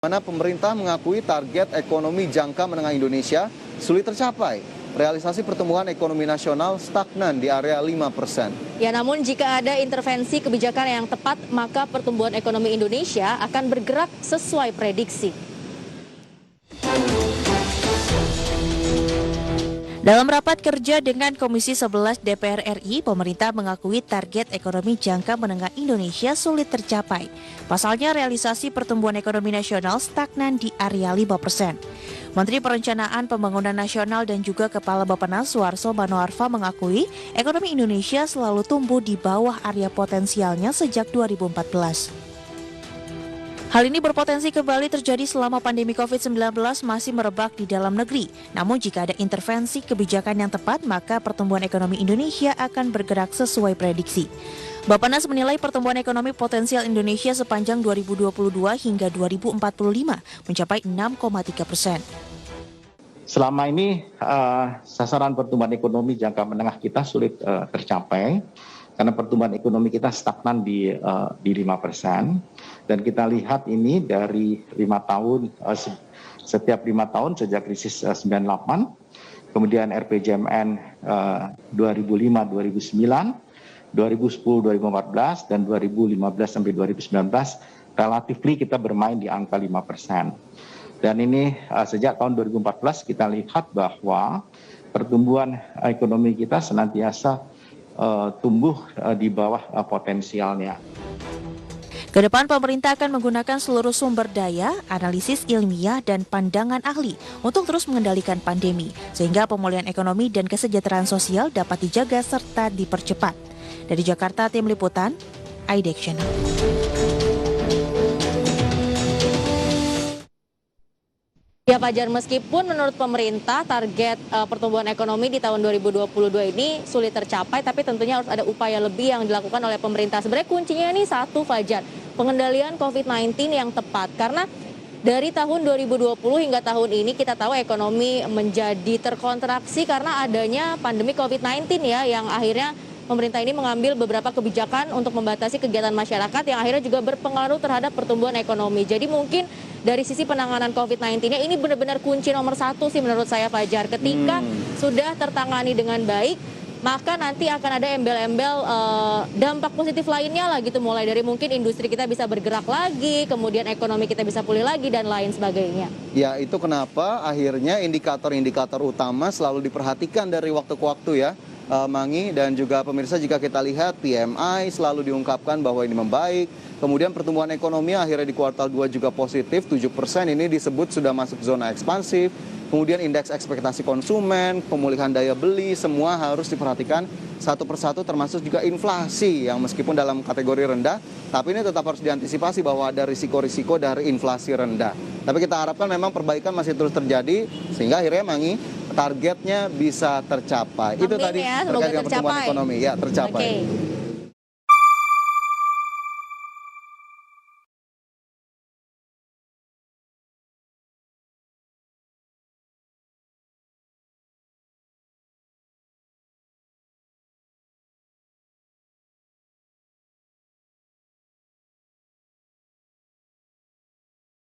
Mana pemerintah mengakui target ekonomi jangka menengah Indonesia sulit tercapai. Realisasi pertumbuhan ekonomi nasional stagnan di area 5%. Ya, namun jika ada intervensi kebijakan yang tepat, maka pertumbuhan ekonomi Indonesia akan bergerak sesuai prediksi. Dalam rapat kerja dengan Komisi 11 DPR RI, pemerintah mengakui target ekonomi jangka menengah Indonesia sulit tercapai. Pasalnya, realisasi pertumbuhan ekonomi nasional stagnan di area 5%. Menteri Perencanaan Pembangunan Nasional dan juga Kepala Bappenas Suharso Manoarfa mengakui ekonomi Indonesia selalu tumbuh di bawah area potensialnya sejak 2014. Hal ini berpotensi kembali terjadi selama pandemi COVID-19 masih merebak di dalam negeri. Namun jika ada intervensi kebijakan yang tepat, maka pertumbuhan ekonomi Indonesia akan bergerak sesuai prediksi. Bappenas menilai pertumbuhan ekonomi potensial Indonesia sepanjang 2022 hingga 2045 mencapai 6,3%. Selama ini sasaran pertumbuhan ekonomi jangka menengah kita sulit tercapai karena pertumbuhan ekonomi kita stagnan di 5%. Dan kita lihat ini dari 5 tahun, setiap 5 tahun sejak krisis 98, kemudian RPJMN 2005-2009, 2010-2014, dan 2015 sampai 2019, relatifly kita bermain di angka 5%. Dan ini sejak tahun 2014 kita lihat bahwa pertumbuhan ekonomi kita senantiasa tumbuh di bawah potensialnya. Kedepan pemerintah akan menggunakan seluruh sumber daya, analisis ilmiah, dan pandangan ahli untuk terus mengendalikan pandemi, sehingga pemulihan ekonomi dan kesejahteraan sosial dapat dijaga serta dipercepat. Dari Jakarta, Tim Liputan, IDEX Channel. Ya Fajar, meskipun menurut pemerintah target pertumbuhan ekonomi di tahun 2022 ini sulit tercapai, tapi tentunya harus ada upaya lebih yang dilakukan oleh pemerintah. Sebenarnya kuncinya ini satu, Fajar, pengendalian COVID-19 yang tepat. Karena dari tahun 2020 hingga tahun ini kita tahu ekonomi menjadi terkontraksi karena adanya pandemi COVID-19 ya, yang akhirnya pemerintah ini mengambil beberapa kebijakan untuk membatasi kegiatan masyarakat yang akhirnya juga berpengaruh terhadap pertumbuhan ekonomi. Jadi mungkin dari sisi penanganan COVID-19-nya ini benar-benar kunci nomor satu sih menurut saya, Fajar. Ketika sudah tertangani dengan baik, maka nanti akan ada embel-embel dampak positif lainnya lah gitu. Mulai dari mungkin industri kita bisa bergerak lagi, kemudian ekonomi kita bisa pulih lagi, dan lain sebagainya. Ya, itu kenapa akhirnya indikator-indikator utama selalu diperhatikan dari waktu ke waktu ya, Mangi dan juga pemirsa. Jika kita lihat PMI selalu diungkapkan bahwa ini membaik. Kemudian pertumbuhan ekonomi akhirnya di kuartal 2 juga positif, 7%, ini disebut sudah masuk zona ekspansif. Kemudian indeks ekspektasi konsumen, pemulihan daya beli, semua harus diperhatikan satu persatu, termasuk juga inflasi yang meskipun dalam kategori rendah, tapi ini tetap harus diantisipasi bahwa ada risiko-risiko dari inflasi rendah. Tapi kita harapkan memang perbaikan masih terus terjadi, sehingga akhirnya Mangi targetnya bisa tercapai. Amin, itu tadi ya, terkait dengan pertumbuhan ekonomi. Ya, tercapai. Okay.